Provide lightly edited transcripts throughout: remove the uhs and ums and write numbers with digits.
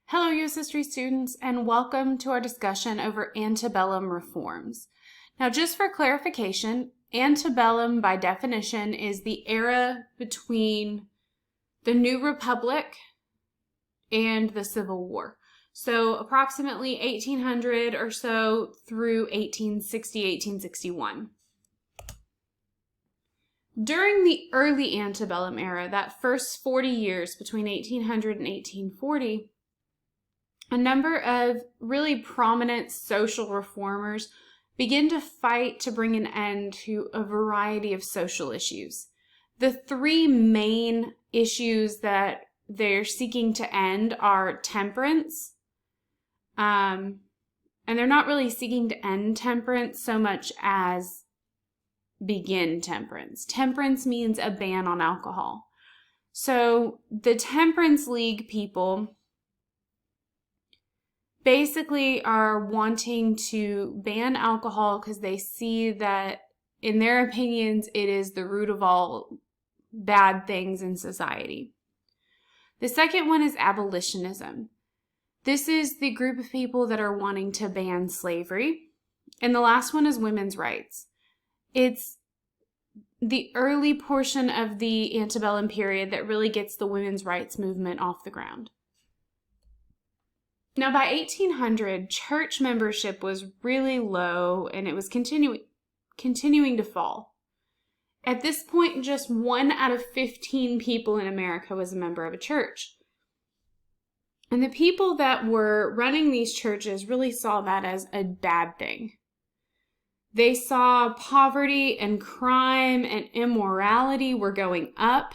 Hello, U.S. History students, and welcome to our discussion over antebellum reforms. Now, just for clarification, antebellum, by definition, is the era between the New Republic and the Civil War. So, approximately 1800 or so through 1860, 1861. During the early antebellum era, that first 40 years between 1800 and 1840, a number of really prominent social reformers begin to fight to bring an end to a variety of social issues. The three main issues that they're seeking to end are temperance, and they're not really seeking to end temperance so much as begin temperance. Temperance means a ban on alcohol. So the Temperance League people basically are wanting to ban alcohol because they see that, in their opinions, it is the root of all bad things in society. The second one is abolitionism. This is the group of people that are wanting to ban slavery. And the last one is women's rights. It's the early portion of the antebellum period that really gets the women's rights movement off the ground. Now, by 1800, church membership was really low, and it was continuing to fall. At this point, just 1 out of 15 people in America was a member of a church. And the people that were running these churches really saw that as a bad thing. They saw poverty and crime and immorality were going up,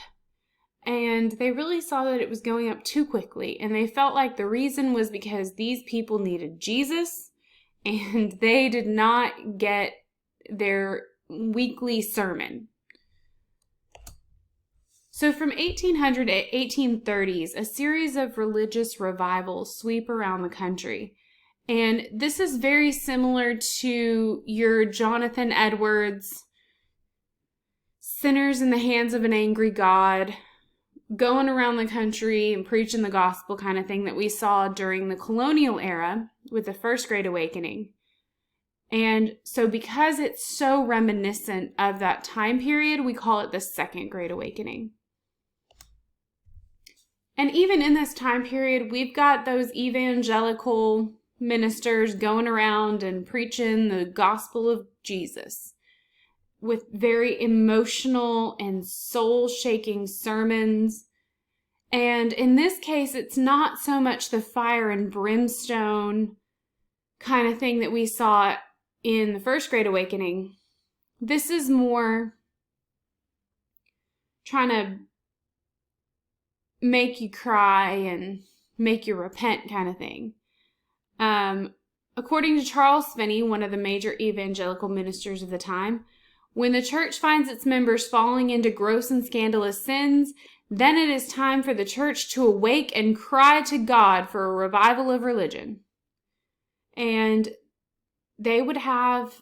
and they really saw that it was going up too quickly. And they felt like the reason was because these people needed Jesus, and they did not get their weekly sermon. So from 1800 to 1830s, a series of religious revivals sweep around the country. And this is very similar to your Jonathan Edwards, sinners in the hands of an angry God, going around the country and preaching the gospel kind of thing that we saw during the colonial era with the First Great Awakening. And so because it's so reminiscent of that time period, we call it the Second Great Awakening. And even in this time period, we've got those evangelical ministers going around and preaching the gospel of Jesus with very emotional and soul-shaking sermons. And in this case, it's not so much the fire and brimstone kind of thing that we saw in the First Great Awakening. This is more trying to make you cry and make you repent kind of thing. According to Charles Finney, one of the major evangelical ministers of the time, when the church finds its members falling into gross and scandalous sins, then it is time for the church to awake and cry to God for a revival of religion. And they would have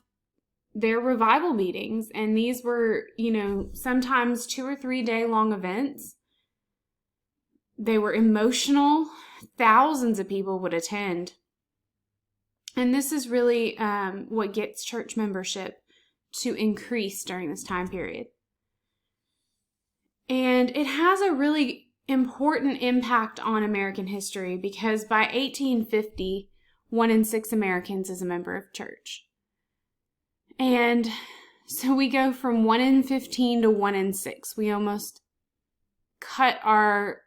their revival meetings, and these were, sometimes 2 or 3 day long events. They were emotional. Thousands of people would attend. And this is really what gets church membership to increase during this time period. And it has a really important impact on American history because by 1850, 1 in 6 Americans is a member of church. And so we go from 1 in 15 to 1 in 6. We almost cut our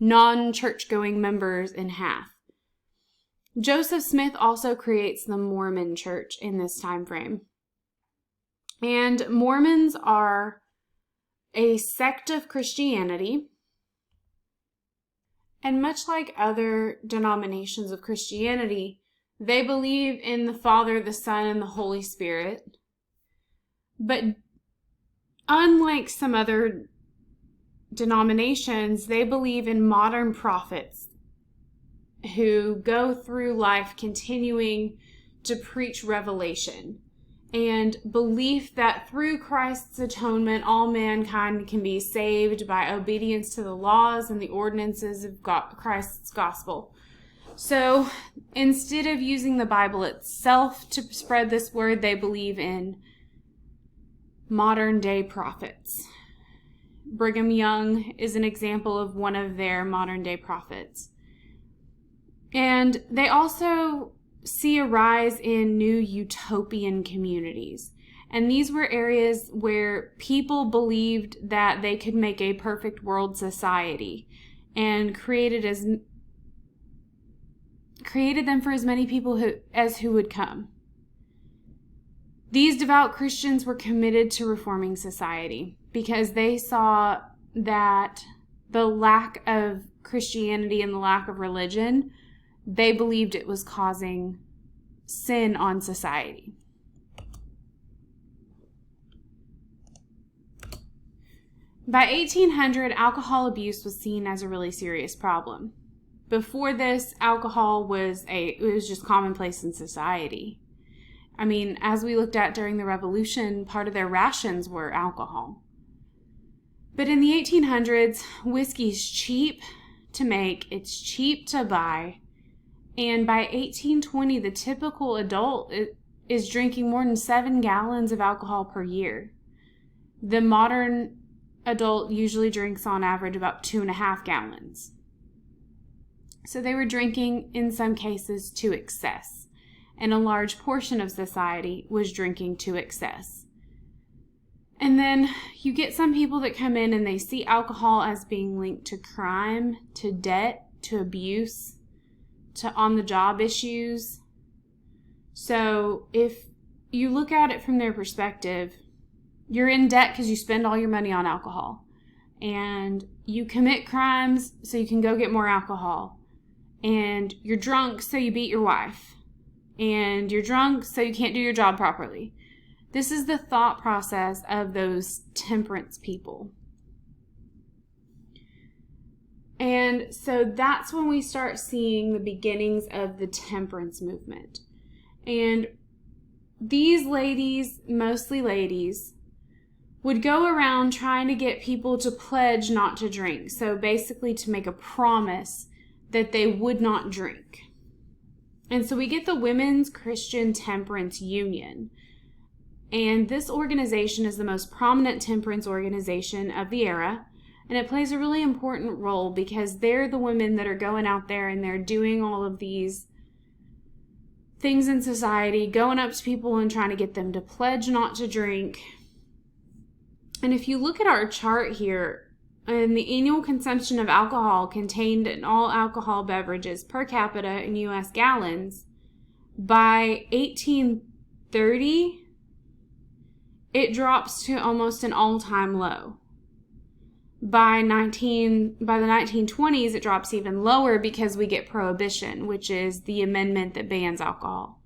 non-church-going members in half. Joseph Smith also creates the Mormon Church in this time frame. And Mormons are a sect of Christianity. And much like other denominations of Christianity, they believe in the Father, the Son, and the Holy Spirit. But unlike some other denominations, they believe in modern prophets who go through life continuing to preach revelation and belief that through Christ's atonement, all mankind can be saved by obedience to the laws and the ordinances of Christ's gospel. So instead of using the Bible itself to spread this word, they believe in modern day prophets. Brigham Young is an example of one of their modern day prophets. And they also see a rise in new utopian communities. And these were areas where people believed that they could make a perfect world society and created them for as many people who would come. These devout Christians were committed to reforming society because they saw that the lack of Christianity and the lack of religion, they believed it was causing sin on society. By 1800, alcohol abuse was seen as a really serious problem. Before this, alcohol was just commonplace in society. I mean, as we looked at during the Revolution, part of their rations were alcohol. But in the 1800s, whiskey's cheap to make, it's cheap to buy, and by 1820, the typical adult is drinking more than 7 gallons of alcohol per year. The modern adult usually drinks on average about 2.5 gallons. So they were drinking, in some cases, to excess. And a large portion of society was drinking to excess. And then you get some people that come in and they see alcohol as being linked to crime, to debt, to abuse, to on-the-job issues. So if you look at it from their perspective, you're in debt because you spend all your money on alcohol. And you commit crimes so you can go get more alcohol. And you're drunk so you beat your wife. And you're drunk so you can't do your job properly. This is the thought process of those temperance people. And so that's when we start seeing the beginnings of the temperance movement. And these ladies, mostly ladies, would go around trying to get people to pledge not to drink. So basically to make a promise that they would not drink. And so we get the Women's Christian Temperance Union. And this organization is the most prominent temperance organization of the era. And it plays a really important role because they're the women that are going out there and they're doing all of these things in society, going up to people and trying to get them to pledge not to drink. And if you look at our chart here, and the annual consumption of alcohol contained in all alcohol beverages per capita in U.S. gallons, by 1830, it drops to almost an all-time low. By the 1920s, it drops even lower because we get prohibition, which is the amendment that bans alcohol.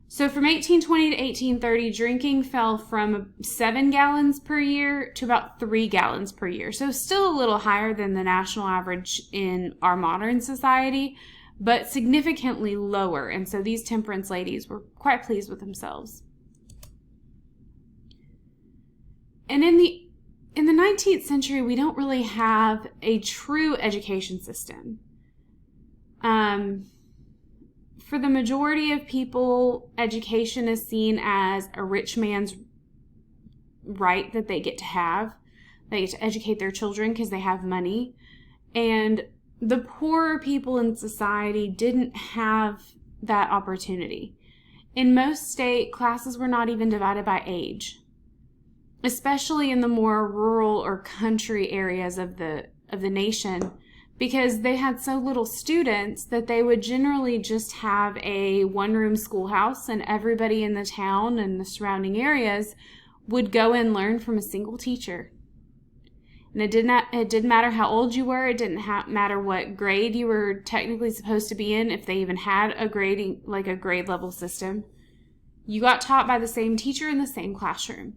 So from 1820 to 1830, drinking fell from 7 gallons per year to about 3 gallons per year. So still a little higher than the national average in our modern society, but significantly lower. And so these temperance ladies were quite pleased with themselves. And in the 19th century, we don't really have a true education system. For the majority of people, education is seen as a rich man's right that they get to have. They get to educate their children because they have money. And the poorer people in society didn't have that opportunity. In most states, classes were not even divided by age, especially in the more rural or country areas of the nation, because they had so little students that they would generally just have a one-room schoolhouse, and everybody in the town and the surrounding areas would go and learn from a single teacher. And it didn't matter how old you were. It didn't matter what grade you were technically supposed to be in, if they even had a grading, like a grade level system. You got taught by the same teacher in the same classroom.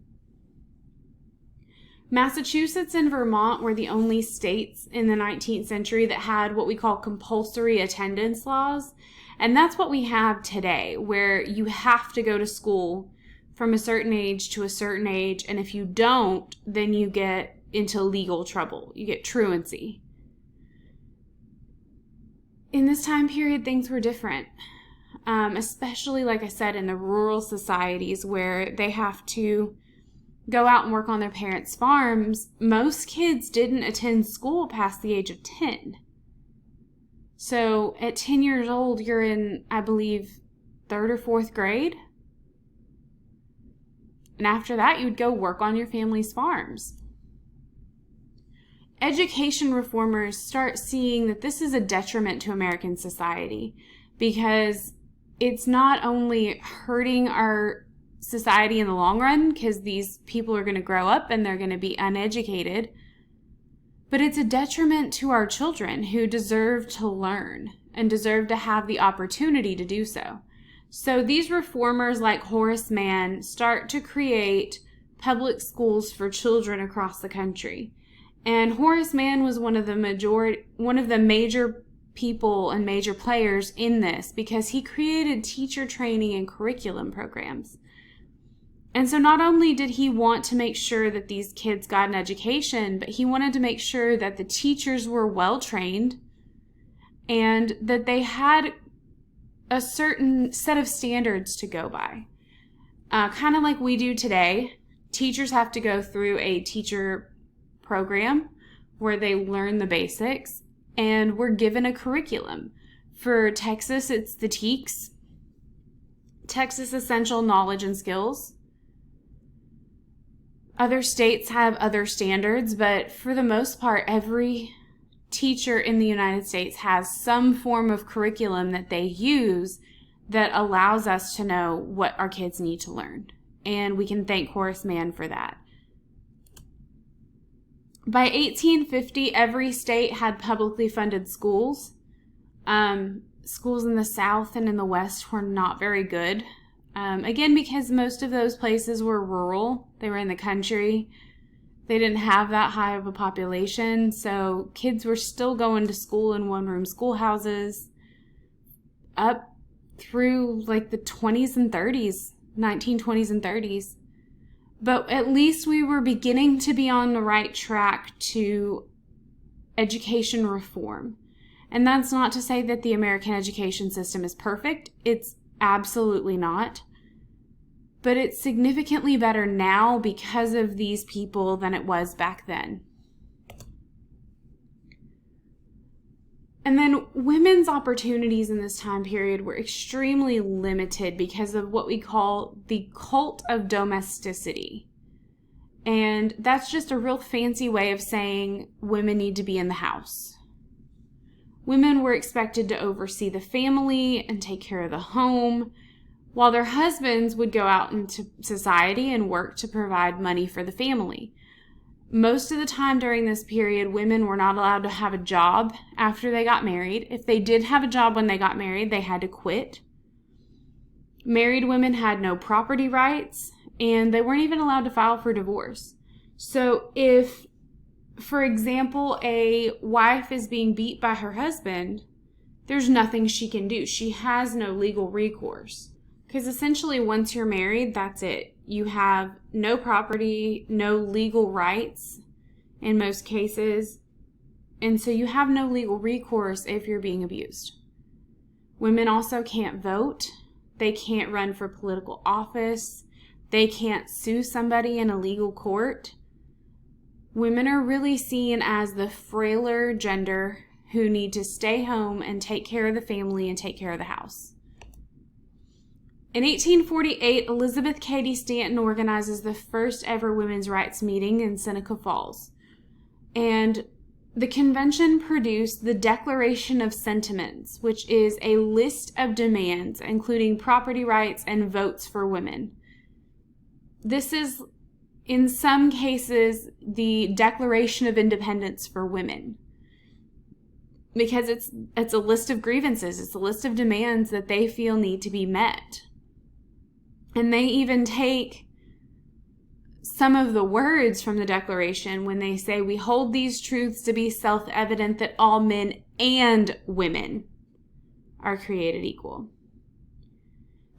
Massachusetts and Vermont were the only states in the 19th century that had what we call compulsory attendance laws. And that's what we have today, where you have to go to school from a certain age to a certain age. And if you don't, then you get into legal trouble. You get truancy. in this time period, things were different, especially, like I said, in the rural societies where they have to go out and work on their parents' farms. Most kids didn't attend school past the age of 10. So at 10 years old, you're in, I believe, 3rd or 4th grade. And after that, you would go work on your family's farms. Education reformers start seeing that this is a detriment to American society because it's not only hurting our society in the long run because these people are going to grow up and they're going to be uneducated, but it's a detriment to our children who deserve to learn and deserve to have the opportunity to do so. So these reformers like Horace Mann start to create public schools for children across the country. And Horace Mann was one of the major people and major players in this because he created teacher training and curriculum programs. And so not only did he want to make sure that these kids got an education, but he wanted to make sure that the teachers were well trained and that they had a certain set of standards to go by. Kind of like we do today, teachers have to go through a teacher program where they learn the basics, and we're given a curriculum. For Texas, it's the TEKS, Texas Essential Knowledge and Skills. Other states have other standards, but for the most part, every teacher in the United States has some form of curriculum that they use that allows us to know what our kids need to learn. And we can thank Horace Mann for that. By 1850, every state had publicly funded schools. Schools in the South and in the West were not very good. Again, because most of those places were rural. They were in the country. They didn't have that high of a population, so kids were still going to school in one-room schoolhouses up through like the 20s and 30s, 1920s and 30s. But at least we were beginning to be on the right track to education reform. And that's not to say that the American education system is perfect. It's absolutely not. But it's significantly better now because of these people than it was back then. And then women's opportunities in this time period were extremely limited because of what we call the cult of domesticity. And that's just a real fancy way of saying women need to be in the house. Women were expected to oversee the family and take care of the home, while their husbands would go out into society and work to provide money for the family. Most of the time during this period, women were not allowed to have a job after they got married. If they did have a job when they got married, they had to quit. Married women had no property rights, and they weren't even allowed to file for divorce. So if, for example, a wife is being beat by her husband, there's nothing she can do. She has no legal recourse. Because essentially, once you're married, that's it. You have no property, no legal rights in most cases. And so you have no legal recourse if you're being abused. Women also can't vote. They can't run for political office. They can't sue somebody in a legal court. Women are really seen as the frailer gender who need to stay home and take care of the family and take care of the house. In 1848, Elizabeth Cady Stanton organizes the first ever women's rights meeting in Seneca Falls. And the convention produced the Declaration of Sentiments, which is a list of demands, including property rights and votes for women. This is, in some cases, the Declaration of Independence for women. Because it's a list of grievances. It's a list of demands that they feel need to be met. And they even take some of the words from the Declaration when they say, "We hold these truths to be self-evident that all men and women are created equal.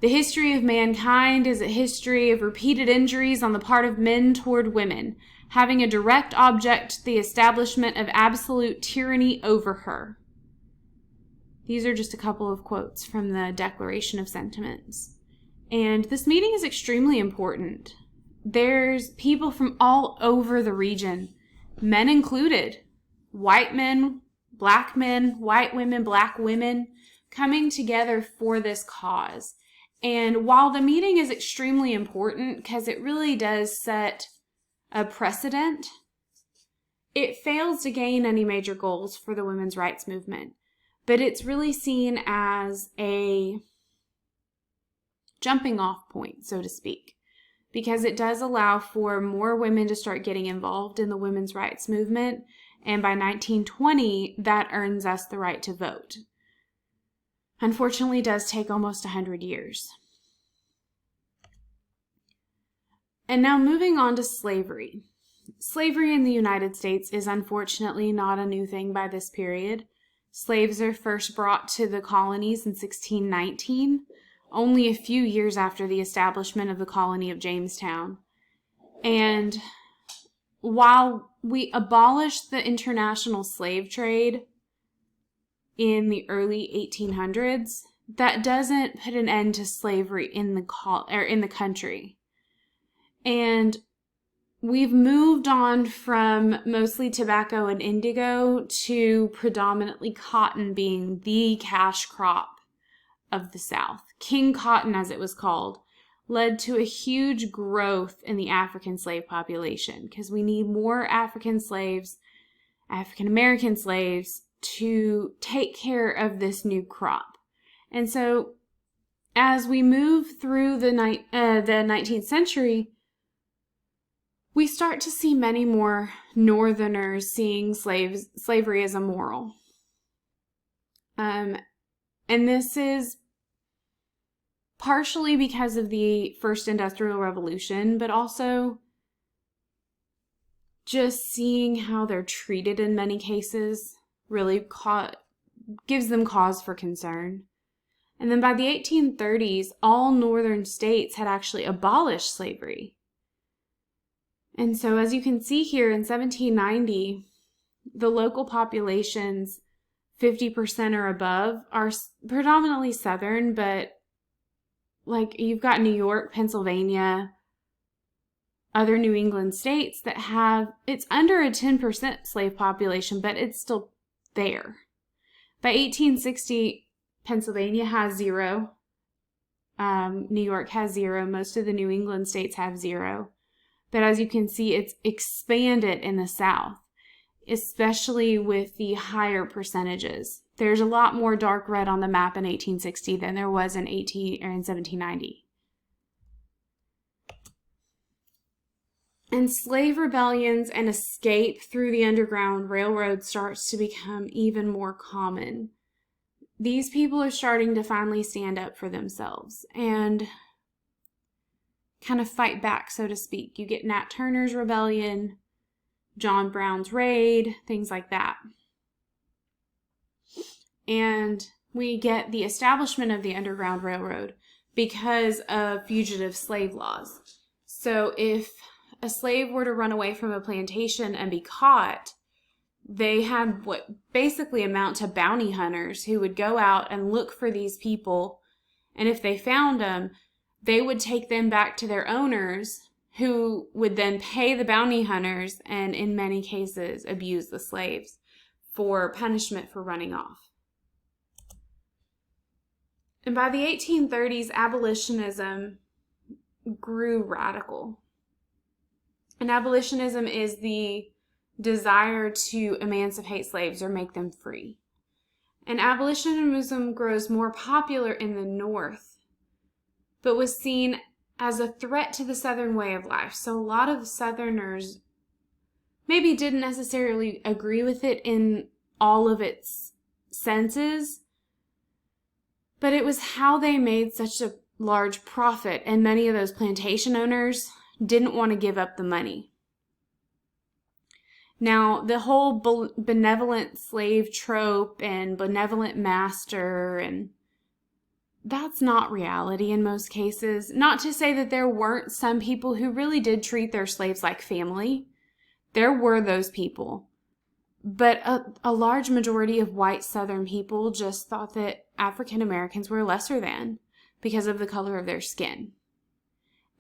The history of mankind is a history of repeated injuries on the part of men toward women, having a direct object the establishment of absolute tyranny over her. These are just a couple of quotes from the Declaration of Sentiments. And this meeting is extremely important. There's people from all over the region, men included, white men, black men, white women, black women, coming together for this cause. And while the meeting is extremely important because it really does set a precedent, it fails to gain any major goals for the women's rights movement. But it's really seen as a jumping off point, so to speak, because it does allow for more women to start getting involved in the women's rights movement. And by 1920, that earns us the right to vote. Unfortunately, it does take almost 100 years. And now moving on to slavery. Slavery in the United States is unfortunately not a new thing by this period. Slaves are first brought to the colonies in 1619, only a few years after the establishment of the colony of Jamestown. And while we abolished the international slave trade in the early 1800s, that doesn't put an end to slavery in the country. And we've moved on from mostly tobacco and indigo to predominantly cotton being the cash crop of the South. King Cotton, as it was called, led to a huge growth in the African slave population because we need more African slaves, African American slaves, to take care of this new crop. And so as we move through the 19th century, we start to see many more Northerners seeing slavery as immoral. And this is partially because of the First Industrial Revolution, but also just seeing how they're treated in many cases really gives them cause for concern. And then by the 1830s, all northern states had actually abolished slavery. And so as you can see here in 1790, the local populations, 50% or above, are predominantly Southern, but like you've got New York, Pennsylvania, other New England states that have, it's under a 10% slave population, but it's still there. By 1860, Pennsylvania has 0. New York has 0. Most of the New England states have 0. But as you can see, it's expanded in the South, especially with the higher percentages. There's a lot more dark red on the map in 1860 than there was in 1790. And slave rebellions and escape through the Underground Railroad starts to become even more common. These people are starting to finally stand up for themselves and kind of fight back, so to speak. You get Nat Turner's rebellion, John Brown's raid, things like that. And we get the establishment of the Underground Railroad because of fugitive slave laws. So if a slave were to run away from a plantation and be caught, they had what basically amount to bounty hunters who would go out and look for these people. And if they found them, they would take them back to their owners, who would then pay the bounty hunters and in many cases abuse the slaves for punishment for running off. And by the 1830s, abolitionism grew radical. And abolitionism is the desire to emancipate slaves or make them free. And abolitionism grows more popular in the North, but was seen as a threat to the Southern way of life. So a lot of Southerners maybe didn't necessarily agree with it in all of its senses, but it was how they made such a large profit, and many of those plantation owners didn't want to give up the money. Now, the whole benevolent slave trope and benevolent master, and that's not reality in most cases. Not to say that there weren't some people who really did treat their slaves like family. There were those people. But a large majority of white Southern people just thought that African Americans were lesser than because of the color of their skin.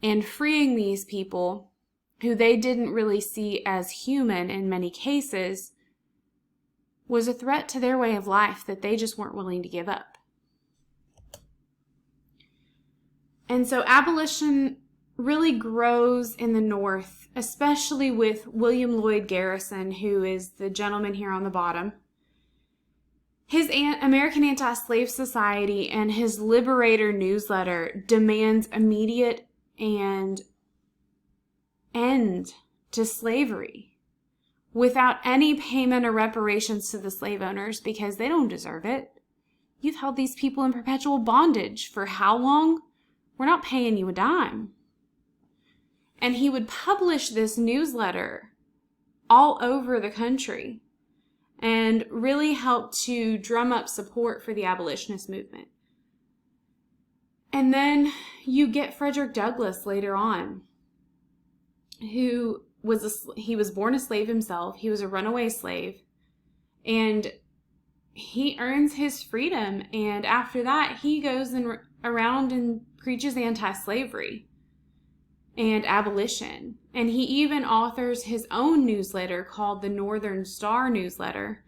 And freeing these people, who they didn't really see as human in many cases, was a threat to their way of life that they just weren't willing to give up. And so abolition really grows in the North, especially with William Lloyd Garrison, who is the gentleman here on the bottom. His American Anti-Slave Society and his Liberator newsletter demands immediate and end to slavery without any payment or reparations to the slave owners because they don't deserve it. You've held these people in perpetual bondage for how long? We're not paying you a dime. And he would publish this newsletter all over the country and really help to drum up support for the abolitionist movement. And then you get Frederick Douglass later on, who he was born a slave himself. He was a runaway slave, and he earns his freedom. And after that, he goes around and preaches anti-slavery and abolition. And he even authors his own newsletter called the Northern Star newsletter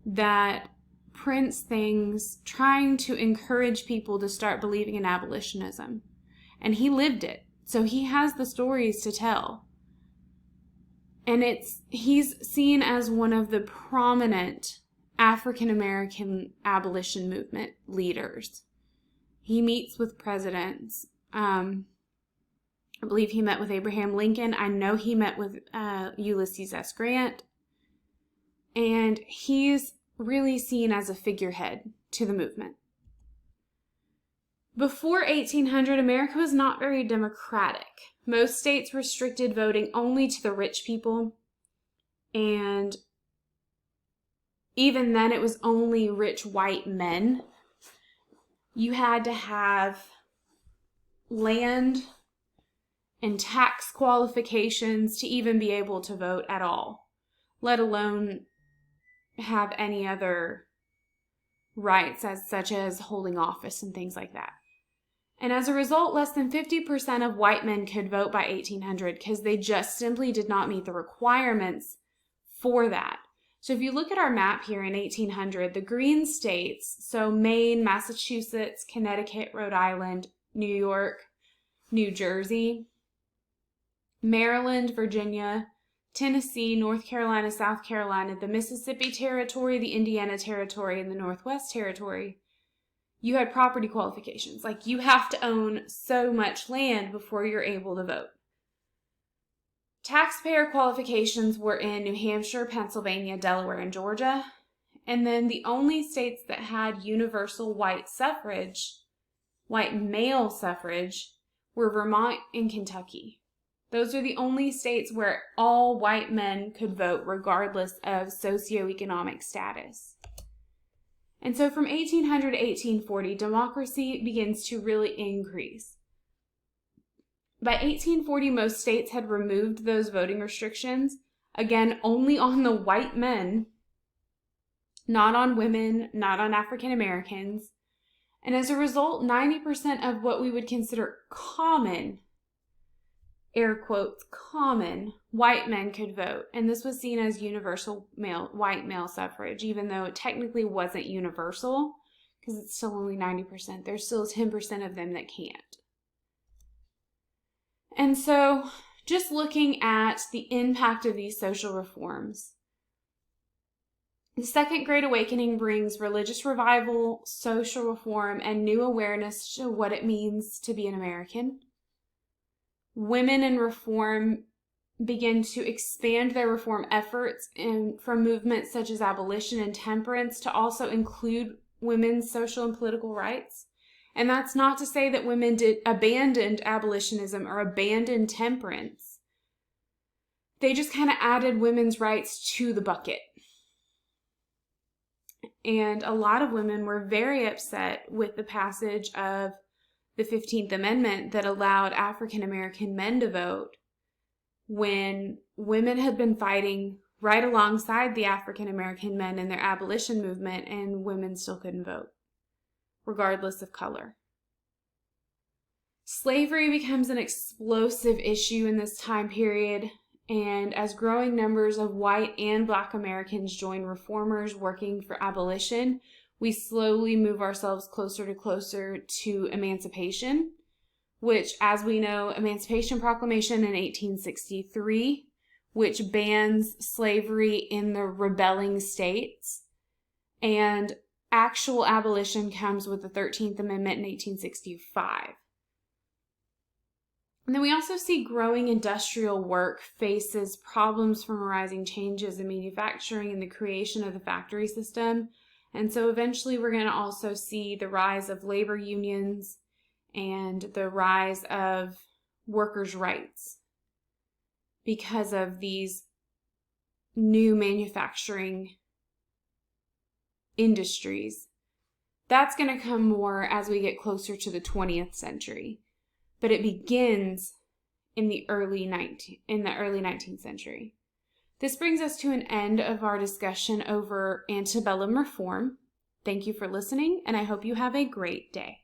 that prints things trying to encourage people to start believing in abolitionism. And he lived it. So he has the stories to tell. And he's seen as one of the prominent African American abolition movement leaders. He meets with presidents. I believe he met with Abraham Lincoln. I know he met with Ulysses S. Grant. And he's really seen as a figurehead to the movement. Before 1800, America was not very democratic. Most states restricted voting only to the rich people. And even then, it was only rich white men. You had to have land and tax qualifications to even be able to vote at all, let alone have any other rights such as holding office and things like that. And as a result, less than 50% of white men could vote by 1800 because they just simply did not meet the requirements for that. So if you look at our map here in 1800, the green states, so Maine, Massachusetts, Connecticut, Rhode Island, New York, New Jersey, Maryland, Virginia, Tennessee, North Carolina, South Carolina, the Mississippi Territory, the Indiana Territory, and the Northwest Territory, you had property qualifications. Like, you have to own so much land before you're able to vote. Taxpayer qualifications were in New Hampshire, Pennsylvania, Delaware, and Georgia. And then the only states that had universal white male suffrage, were Vermont and Kentucky. Those are the only states where all white men could vote regardless of socioeconomic status. And so from 1800 to 1840, democracy begins to really increase. By 1840, most states had removed those voting restrictions, again, only on the white men, not on women, not on African Americans. And as a result, 90% of what we would consider common, air quotes, common white men could vote. And this was seen as universal white male suffrage, even though it technically wasn't universal because it's still only 90%. There's still 10% of them that can't. And so just looking at the impact of these social reforms, the Second Great Awakening brings religious revival, social reform, and new awareness to what it means to be an American. Women in reform begin to expand their reform efforts from movements such as abolition and temperance to also include women's social and political rights. And that's not to say that women abandoned abolitionism or abandoned temperance. They just kind of added women's rights to the bucket. And a lot of women were very upset with the passage of the 15th Amendment that allowed African American men to vote when women had been fighting right alongside the African American men in their abolition movement, and women still couldn't vote, regardless of color. Slavery becomes an explosive issue in this time period, and as growing numbers of white and Black Americans join reformers working for abolition, we slowly move ourselves closer to emancipation, which, as we know, Emancipation Proclamation in 1863, which bans slavery in the rebelling states, and actual abolition comes with the 13th Amendment in 1865. And then we also see growing industrial work faces problems from arising changes in manufacturing and the creation of the factory system. And so eventually we're going to also see the rise of labor unions and the rise of workers' rights because of these new manufacturing industries. That's going to come more as we get closer to the 20th century. But it begins in the early 19th century. This brings us to an end of our discussion over antebellum reform. Thank you for listening, and I hope you have a great day.